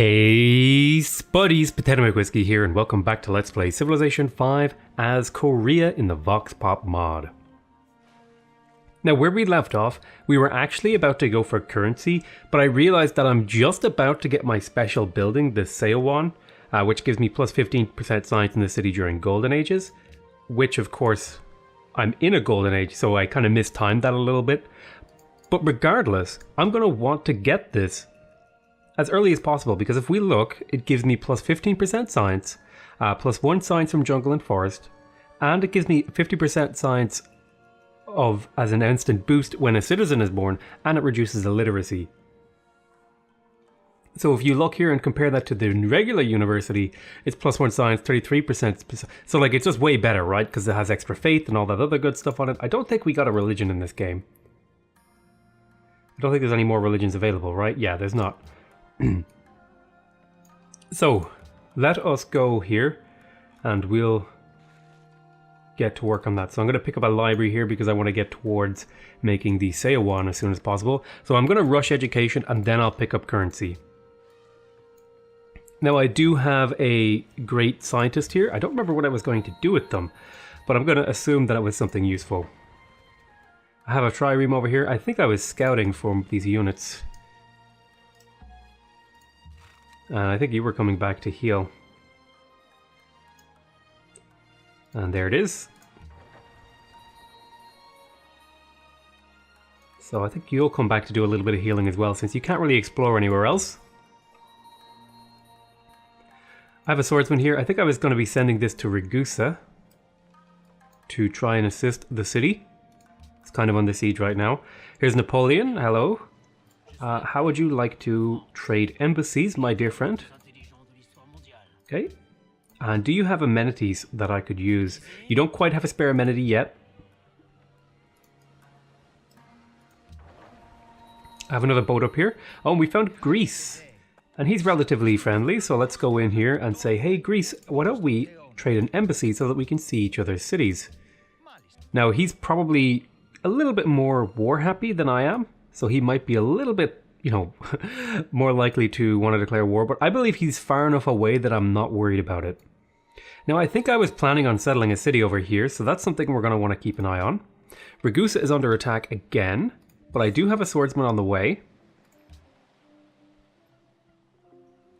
Hey spuddies, PotatoMcWhiskey here, and welcome back to Let's Play Civilization 5 as Korea in the Vox Pop mod. Now, where we left off, we were actually about to go for currency, but I realized that I'm just about to get my special building, the Seowon, which gives me plus 15% science in the city during golden ages, which of course, I'm in a golden age, so I kind of mistimed that a little bit. But regardless, I'm going to want to get this as early as possible, because if we look, it gives me plus 15% science, plus 1 science from jungle and forest, and it gives me 50% science as an instant boost when a citizen is born, and it reduces illiteracy. So if you look here and compare that to the regular university, it's plus 1 science, 33%. So like, it's just way better, right? Because it has extra faith and all that other good stuff on it. I don't think we got a religion in this game. I don't think there's any more religions available, right? Yeah, there's not. So let us go here and we'll get to work on that. So I'm going to pick up a library here because I want to get towards making the Seowon as soon as possible. So I'm going to rush education and then I'll pick up currency. Now I do have a great scientist here. I don't remember what I was going to do with them, but I'm going to assume that it was something useful. I have a trireme over here. I think I was scouting for these units. I think you were coming back to heal. And there it is. So I think you'll come back to do a little bit of healing as well, since you can't really explore anywhere else. I have a swordsman here. I think I was going to be sending this to Ragusa to try and assist the city. It's kind of under siege right now. Here's Napoleon. Hello. How would you like to trade embassies, my dear friend? Okay. And do you have amenities that I could use? You don't quite have a spare amenity yet. I have another boat up here. Oh, and we found Greece. And he's relatively friendly, so let's go in here and say, hey, Greece, why don't we trade an embassy so that we can see each other's cities? Now, he's probably a little bit more war-happy than I am. So he might be a little bit, you know, more likely to want to declare war, but I believe he's far enough away that I'm not worried about it. Now, I think I was planning on settling a city over here, so that's something we're going to want to keep an eye on. Ragusa is under attack again, but I do have a swordsman on the way.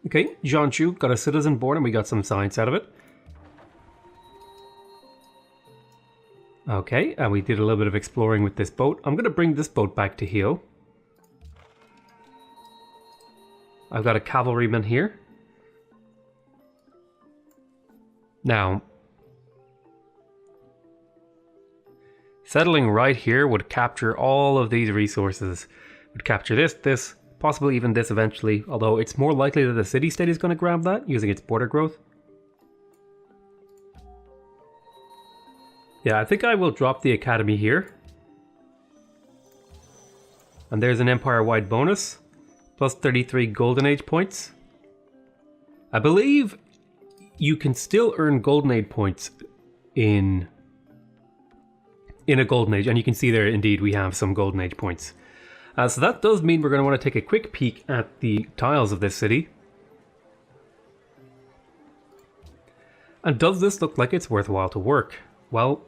Okay, Jianshu got a citizen born and we got some science out of it. Okay, and we did a little bit of exploring with this boat. I'm going to bring this boat back to heal. I've got a cavalryman here. Now, settling right here would capture all of these resources. Would capture this, possibly even this eventually, although it's more likely that the city-state is going to grab that using its border growth. Yeah, I think I will drop the academy here. And there's an empire-wide bonus. Plus 33 golden age points. I believe you can still earn golden age points in a golden age. And you can see there, indeed, we have some golden age points. So that does mean we're going to want to take a quick peek at the tiles of this city. And does this look like it's worthwhile to work? Well,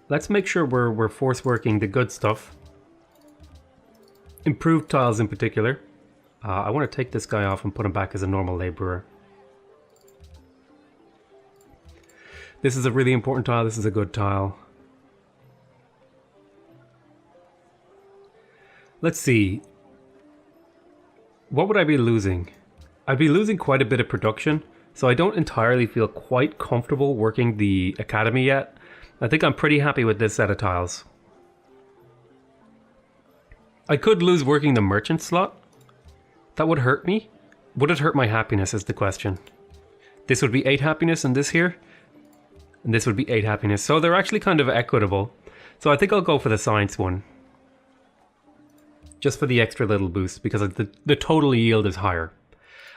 let's make sure we're force working the good stuff. Improved tiles in particular. I want to take this guy off and put him back as a normal laborer. This is a really important tile. This is a good tile. Let's see. What would I be losing? I'd be losing quite a bit of production, so I don't entirely feel quite comfortable working the academy yet. I think I'm pretty happy with this set of tiles. I could lose working the merchant slot. That would hurt me. Would it hurt my happiness is the question. This would be 8 happiness and this here. And this would be 8 happiness. So they're actually kind of equitable. So I think I'll go for the science one. Just for the extra little boost because the total yield is higher.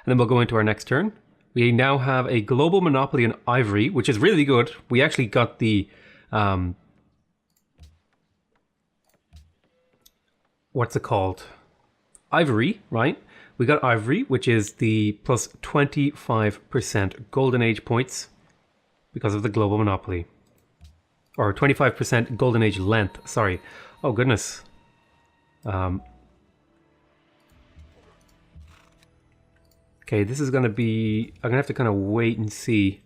And then we'll go into our next turn. We now have a global monopoly on ivory, which is really good. We actually got the... what's it called? Ivory, right? We got ivory, which is the plus 25% golden age points because of the global monopoly. Or 25% golden age length, sorry. Oh goodness. Okay, this is going to be... I'm going to have to kind of wait and see.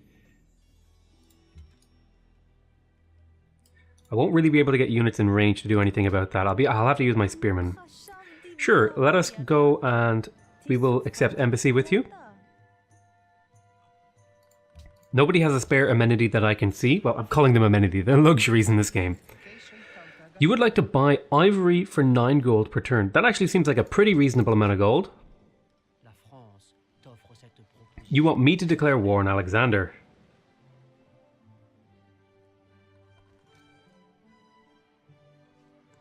I won't really be able to get units in range to do anything about that. I'll have to use my spearmen. Sure, let us go and we will accept embassy with you. Nobody has a spare amenity that I can see. Well, I'm calling them amenity. They're luxuries in this game. You would like to buy ivory for 9 gold per turn. That actually seems like a pretty reasonable amount of gold. You want me to declare war on Alexander?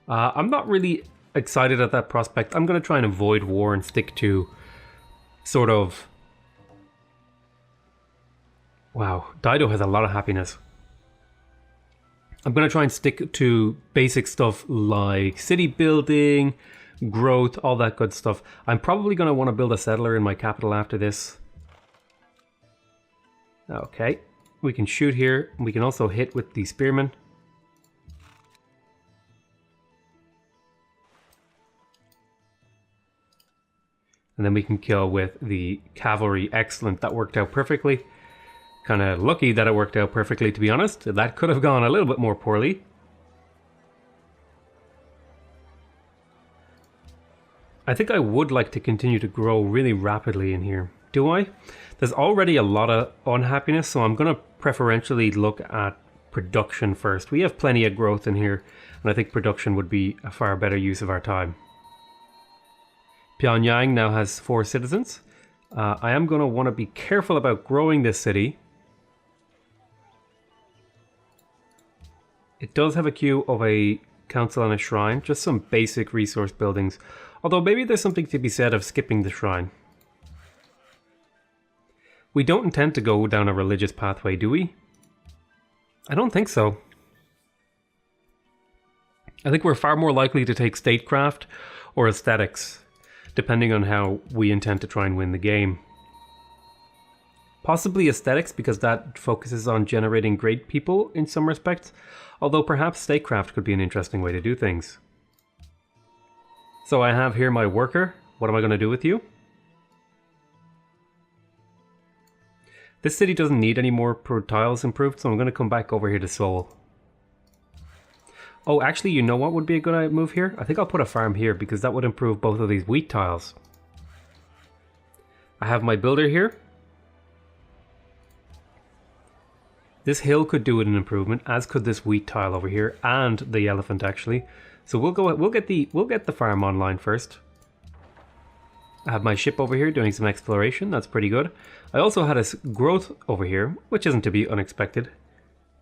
I'm not really excited at that prospect. I'm going to try and avoid war and stick to sort of... Wow, Dido has a lot of happiness. I'm going to try and stick to basic stuff like city building, growth, all that good stuff. I'm probably going to want to build a settler in my capital after this. Okay, we can shoot here. We can also hit with the spearmen. And then we can kill with the cavalry. Excellent, that worked out perfectly. Kind of lucky that it worked out perfectly, to be honest. That could have gone a little bit more poorly. I think I would like to continue to grow really rapidly in here. Do I? There's already a lot of unhappiness, so I'm going to preferentially look at production first. We have plenty of growth in here, and I think production would be a far better use of our time. Pyongyang now has 4 citizens. I am going to want to be careful about growing this city. It does have a queue of a council and a shrine, just some basic resource buildings. Although maybe there's something to be said of skipping the shrine. We don't intend to go down a religious pathway, do we? I don't think so. I think we're far more likely to take statecraft or aesthetics, depending on how we intend to try and win the game. Possibly aesthetics, because that focuses on generating great people in some respects, although perhaps statecraft could be an interesting way to do things. So I have here my worker. What am I going to do with you? This city doesn't need any more tiles improved, so I'm going to come back over here to Seoul. Oh, actually, you know what would be a good move here? I think I'll put a farm here because that would improve both of these wheat tiles. I have my builder here. This hill could do an improvement, as could this wheat tile over here, and the elephant actually. So we'll get the farm online first. I have my ship over here doing some exploration. That's pretty good. I also had a growth over here, which isn't to be unexpected.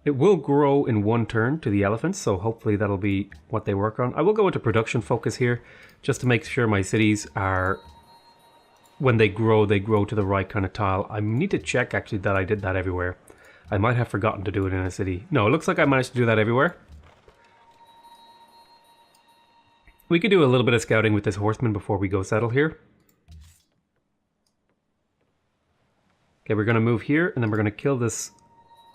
It will grow in 1 turn to the elephants, so hopefully that'll be what they work on. I will go into production focus here, just to make sure my cities are, when they grow to the right kind of tile. I need to check actually that I did that everywhere. I might have forgotten to do it in a city. No, it looks like I managed to do that everywhere. We could do a little bit of scouting with this horseman before we go settle here. Okay, we're going to move here, and then we're going to kill this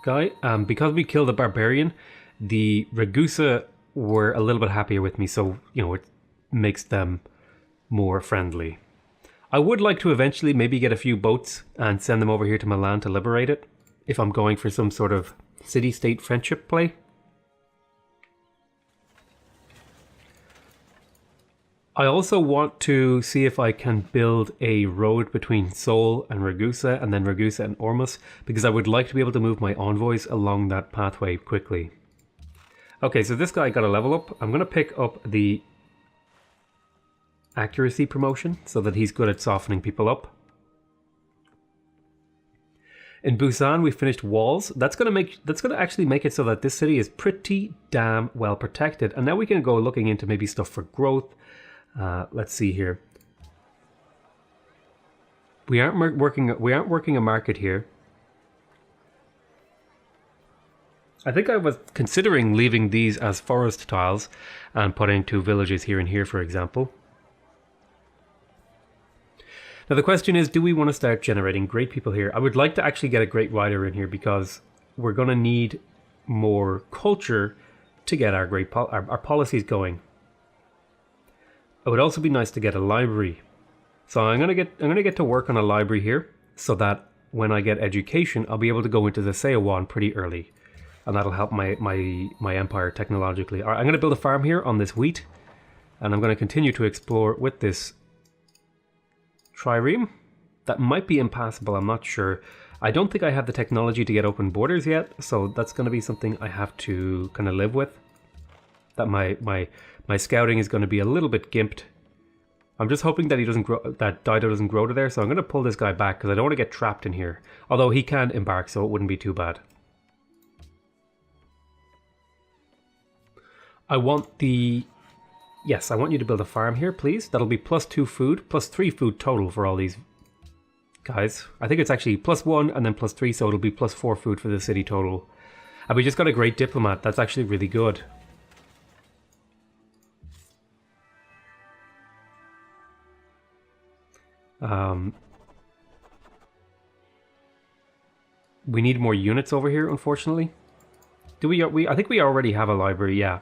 guy. Because we killed the barbarian, the Ragusa were a little bit happier with me, so, you know, it makes them more friendly. I would like to eventually maybe get a few boats and send them over here to Milan to liberate it, if I'm going for some sort of city-state friendship play. I also want to see if I can build a road between Seoul and Ragusa, and then Ragusa and Ormus, because I would like to be able to move my envoys along that pathway quickly. Okay, so this guy got a level up. I'm going to pick up the accuracy promotion so that he's good at softening people up. In Busan, we finished walls. That's going to actually make it so that this city is pretty damn well protected. And now we can go looking into maybe stuff for growth. Let's see here. We aren't working a market here. I think I was considering leaving these as forest tiles and putting 2 villages here and here, for example. Now the question is, do we want to start generating great people here? I would like to actually get a great writer in here because we're going to need more culture to get our great our policies going. It would also be nice to get a library. So I'm gonna get to work on a library here so that when I get education, I'll be able to go into the Seowan pretty early, and that'll help my empire technologically. All right, I'm gonna build a farm here on this wheat, and I'm gonna continue to explore with this trireme. That might be impassable, I'm not sure. I don't think I have the technology to get open borders yet, so that's gonna be something I have to kind of live with. That my scouting is going to be a little bit gimped. I'm just hoping that he doesn't grow, that Dido doesn't grow to there, so I'm going to pull this guy back because I don't want to get trapped in here. Although he can embark, so it wouldn't be too bad. I want the... Yes, I want you to build a farm here, please. That'll be +2 food, +3 food total for all these guys. I think it's actually +1 and then +3, so it'll be +4 food for the city total. And we just got a great diplomat. That's actually really good. We need more units over here, unfortunately. Do we? I think we already have a library. Yeah.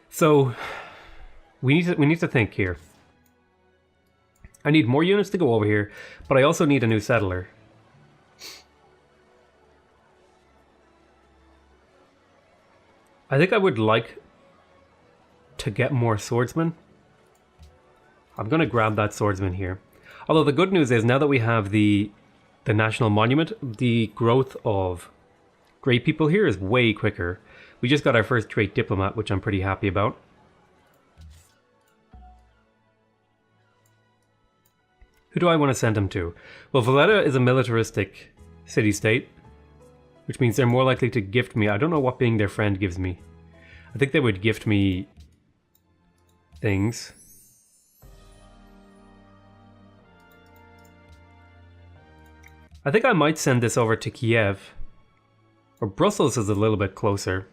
So we need to think here. I need more units to go over here, but I also need a new settler. I think I would like to get more swordsmen. I'm going to grab that swordsman here. Although the good news is, now that we have the national monument, the growth of great people here is way quicker. We just got our first great diplomat, which I'm pretty happy about. Who do I want to send him to? Well, Valletta is a militaristic city-state, which means they're more likely to gift me. I don't know what being their friend gives me. I think they would gift me things. I think I might send this over to Kiev. Or Brussels is a little bit closer.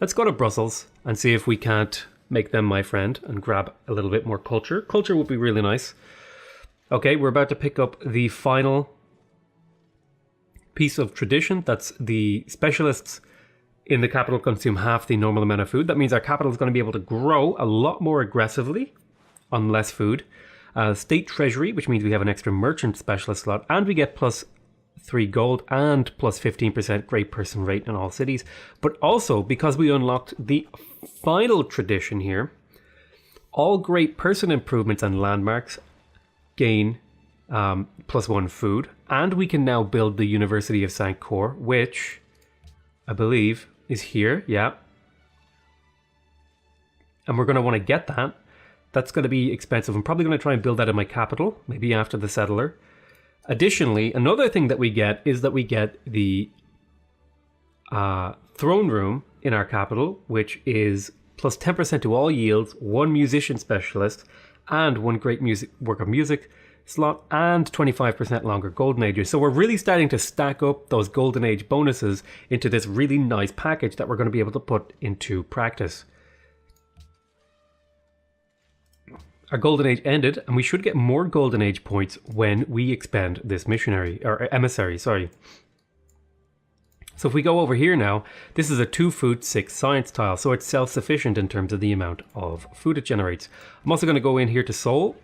Let's go to Brussels and see if we can't make them my friend and grab a little bit more culture. Culture would be really nice. Okay, we're about to pick up the final piece of tradition. That's the specialists in the capital consume half the normal amount of food. That means our capital is going to be able to grow a lot more aggressively on less food. State treasury, which means we have an extra merchant specialist slot, and we get +3 gold and +15% great person rate in all cities. But also, because we unlocked the final tradition here, all great person improvements and landmarks gain +1 food, and we can now build the University of St. Cor, which I believe is here, yeah. And we're going to want to get that. That's going to be expensive. I'm probably going to try and build that in my capital, maybe after the settler. Additionally, another thing that we get is that we get the throne room in our capital, which is +10% to all yields, 1 musician specialist, and 1 great work of music slot, and 25% longer golden ages. So we're really starting to stack up those golden age bonuses into this really nice package that we're going to be able to put into practice. Our golden age ended, and we should get more golden age points when we expend this missionary, or emissary, sorry. So if we go over here now, this is a 2 food 6 science tile, so it's self-sufficient in terms of the amount of food it generates. I'm also going to go in here to Seoul,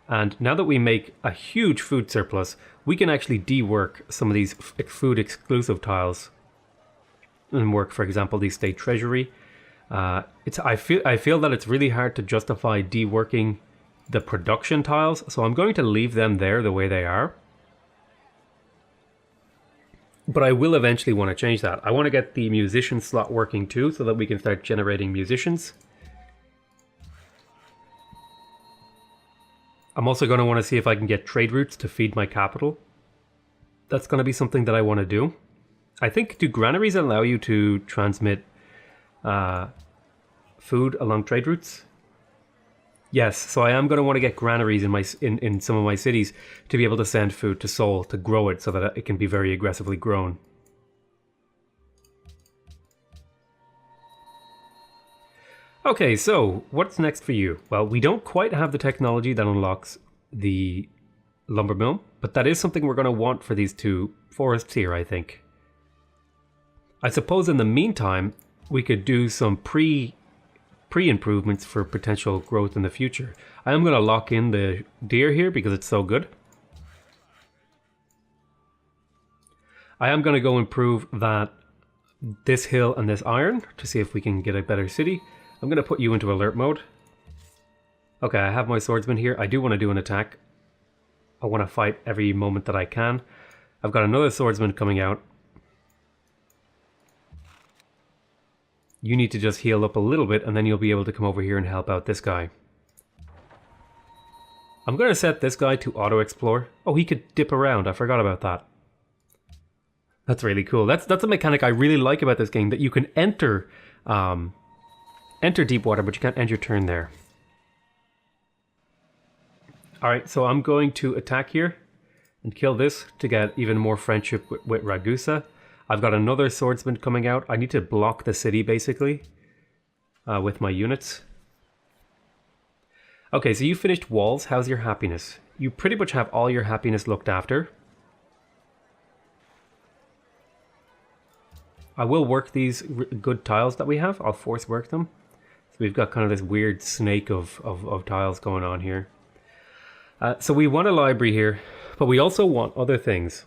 and now that we make a huge food surplus, we can actually dework some of these food exclusive tiles and work, for example, the state treasury. I feel that it's really hard to justify deworking the production tiles, so I'm going to leave them there the way they are. But I will eventually want to change that. I want to get the musician slot working too, so that we can start generating musicians. I'm also going to want to see if I can get trade routes to feed my capital. That's going to be something that I want to do. I think, do granaries allow you to transmit food along trade routes? Yes, so I am going to want to get granaries in some of my cities to be able to send food to Seoul to grow it so that it can be very aggressively grown. Okay, so what's next for you? Well, we don't quite have the technology that unlocks the lumber mill, but that is something we're going to want for these two forests here, I think. I suppose in the meantime, we could do some pre-improvements for potential growth in the future. I am going to lock in the deer here because it's so good. I am going to go improve this hill and this iron to see if we can get a better city. I'm going to put you into alert mode. Okay, I have my swordsman here. I do want to do an attack. I want to fight every moment that I can. I've got another swordsman coming out. You need to just heal up a little bit and then you'll be able to come over here and help out this guy. I'm going to set this guy to auto-explore. Oh, he could dip around. I forgot about that. That's really cool. That's a mechanic I really like about this game, that you can enter deep water, but you can't end your turn there. Alright, so I'm going to attack here and kill this to get even more friendship with Ragusa. I've got another swordsman coming out. I need to block the city, basically, with my units. Okay, so you finished walls. How's your happiness? You pretty much have all your happiness looked after. I will work these good tiles that we have. I'll force work them. So we've got kind of this weird snake of tiles going on here. So we want a library here, but we also want other things.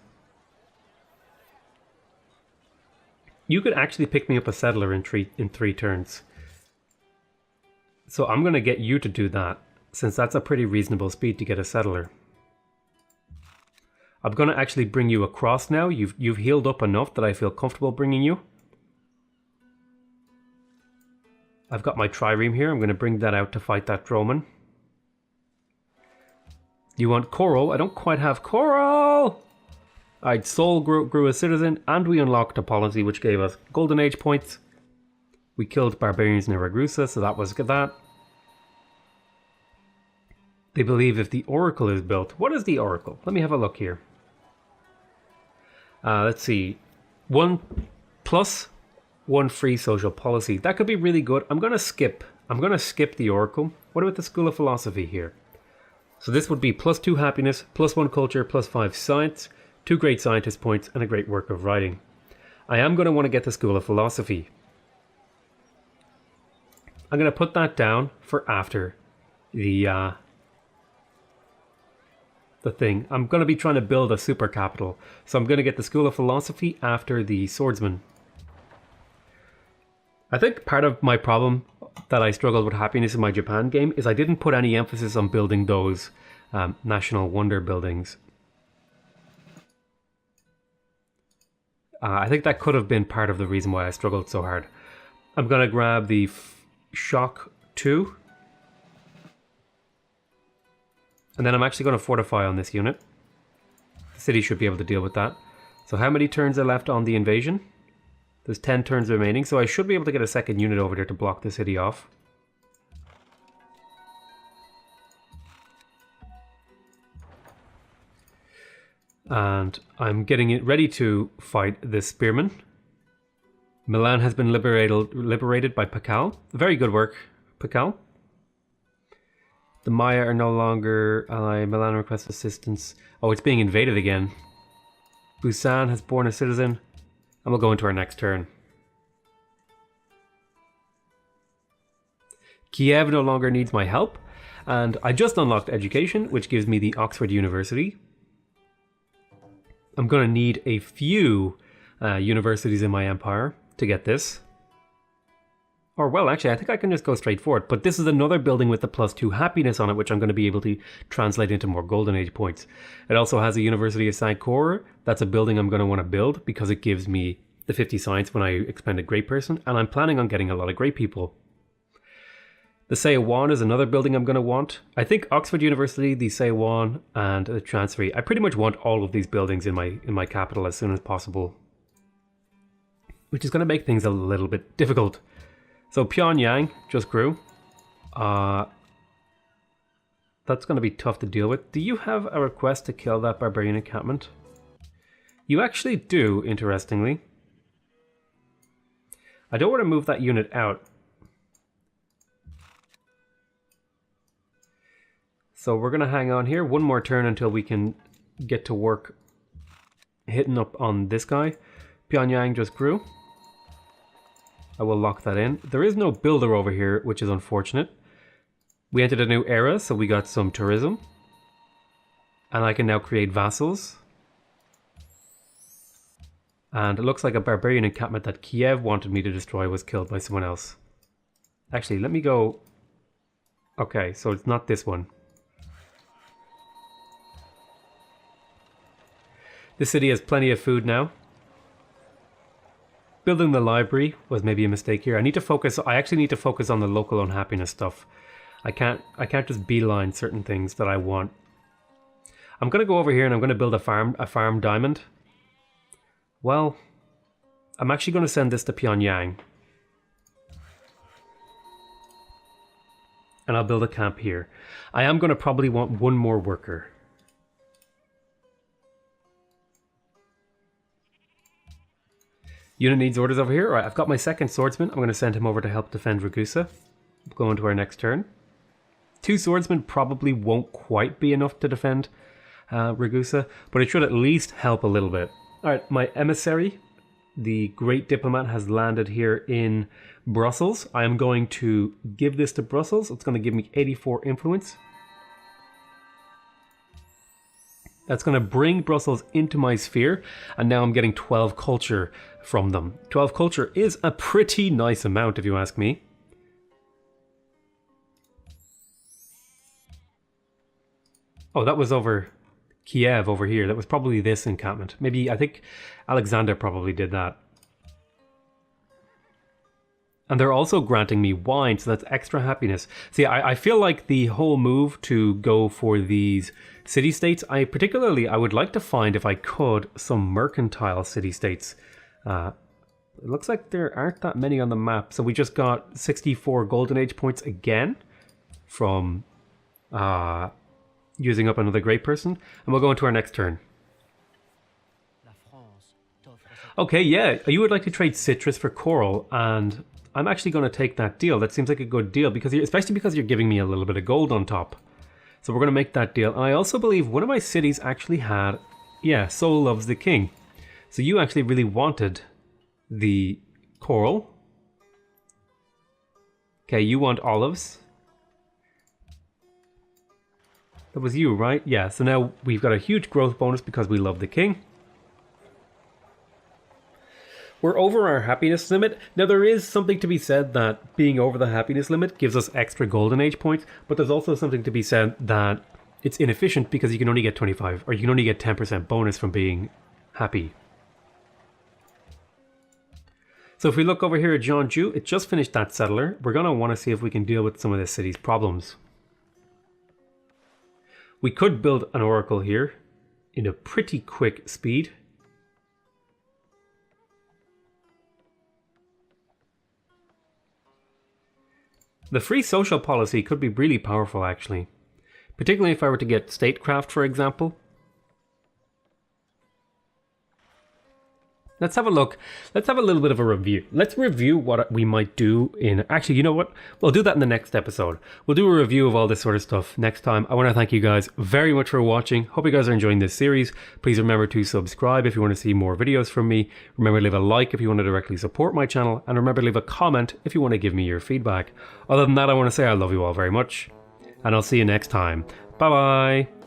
You could actually pick me up a settler in three turns. So I'm going to get you to do that, since that's a pretty reasonable speed to get a settler. I'm going to actually bring you across now. You've healed up enough that I feel comfortable bringing you. I've got my trireme here. I'm going to bring that out to fight that Droman. You want coral? I don't quite have coral! Alright, Soul grew a citizen, and we unlocked a policy which gave us Golden Age points. We killed barbarians in Ragusa, so that was that. They believe if the Oracle is built... What is the Oracle? Let me have a look here. Let's see. 1 plus 1 free social policy. That could be really good. I'm going to skip the Oracle. What about the School of Philosophy here? So this would be +2 happiness, +1 culture, +5 science, 2 great scientist points, and a great work of writing. I am going to want to get the School of Philosophy. I'm going to put that down for after the thing. I'm going to be trying to build a super capital, so I'm going to get the School of Philosophy after the Swordsman. I think part of my problem that I struggled with happiness in my Japan game is I didn't put any emphasis on building those national wonder buildings. I think that could have been part of the reason why I struggled so hard. I'm going to grab the Shock 2. And then I'm actually going to fortify on this unit. The city should be able to deal with that. So how many turns are left on the invasion? There's 10 turns remaining, so I should be able to get a second unit over there to block the city off. And I'm getting it ready to fight this spearman. Milan has been liberated by Pakal. Very good work, Pakal. The Maya are no longer ally. Milan requests assistance. Oh, it's being invaded again. Busan has born a citizen. And we'll go into our next turn. Kiev no longer needs my help. And I just unlocked education, which gives me the Oxford University. I'm going to need a few universities in my empire to get this. Or, well, actually, I think I can just go straight for it. But this is another building with the +2 happiness on it, which I'm going to be able to translate into more Golden Age points. It also has a University of Saint-Cor. That's a building I'm going to want to build because it gives me the 50 science when I expend a great person. And I'm planning on getting a lot of great people. The Seiwan is another building I'm going to want. I think Oxford University, the Seiwan, and the Chancery. I pretty much want all of these buildings in my capital as soon as possible. Which is going to make things a little bit difficult. So Pyongyang just grew. That's going to be tough to deal with. Do you have a request to kill that barbarian encampment? You actually do, interestingly. I don't want to move that unit out. So we're going to hang on here one more turn until we can get to work hitting up on this guy. Pyongyang just grew. I will lock that in. There is no builder over here, which is unfortunate. We entered a new era, so we got some tourism. And I can now create vassals. And it looks like a barbarian encampment that Kiev wanted me to destroy was killed by someone else. Actually, let me go... Okay, so it's not this one. This city has plenty of food now. Building the library was maybe a mistake here. I actually need to focus on the local unhappiness stuff. I can't just beeline certain things that I want. I'm gonna go over here and I'm gonna build a farm diamond. Well, I'm actually gonna send this to Pyongyang. And I'll build a camp here. I am gonna probably want one more worker. Unit needs orders over here. Alright, I've got my second swordsman. I'm going to send him over to help defend Ragusa. Go into our next turn. 2 swordsmen probably won't quite be enough to defend Ragusa, but it should at least help a little bit. Alright, my emissary, the great diplomat, has landed here in Brussels. I am going to give this to Brussels. It's going to give me 84 influence. That's going to bring Brussels into my sphere, and now I'm getting 12 culture from them. 12 culture is a pretty nice amount, if you ask me. Oh, that was over Kiev over here. That was probably this encampment. Maybe, I think Alexander probably did that. And they're also granting me wine, so that's extra happiness. See, I feel like the whole move to go for these city-states, I would like to find, if I could, some mercantile city-states. It looks like there aren't that many on the map. So we just got 64 Golden Age points again from using up another great person. And we'll go into our next turn. Okay, yeah, you would like to trade citrus for coral, and I'm actually going to take that deal. That seems like a good deal, because especially because you're giving me a little bit of gold on top. So we're going to make that deal. And I also believe one of my cities actually had, yeah, Soul Loves the King. So you actually really wanted the coral. Okay, you want olives. That was you, right? Yeah, so now we've got a huge growth bonus because we love the king. We're over our happiness limit. Now there is something to be said that being over the happiness limit gives us extra golden age points, but there's also something to be said that it's inefficient because you can only get 25, or you can only get 10% bonus from being happy. So if we look over here at Jeonju, it just finished that settler. We're going to want to see if we can deal with some of this city's problems. We could build an oracle here in a pretty quick speed. The free social policy could be really powerful, actually. Particularly if I were to get statecraft, for example. Let's have a look. Let's have a little bit of a review. Let's review what we might do in... Actually, you know what? We'll do that in the next episode. We'll do a review of all this sort of stuff next time. I want to thank you guys very much for watching. Hope you guys are enjoying this series. Please remember to subscribe if you want to see more videos from me. Remember to leave a like if you want to directly support my channel. And remember to leave a comment if you want to give me your feedback. Other than that, I want to say I love you all very much. And I'll see you next time. Bye-bye.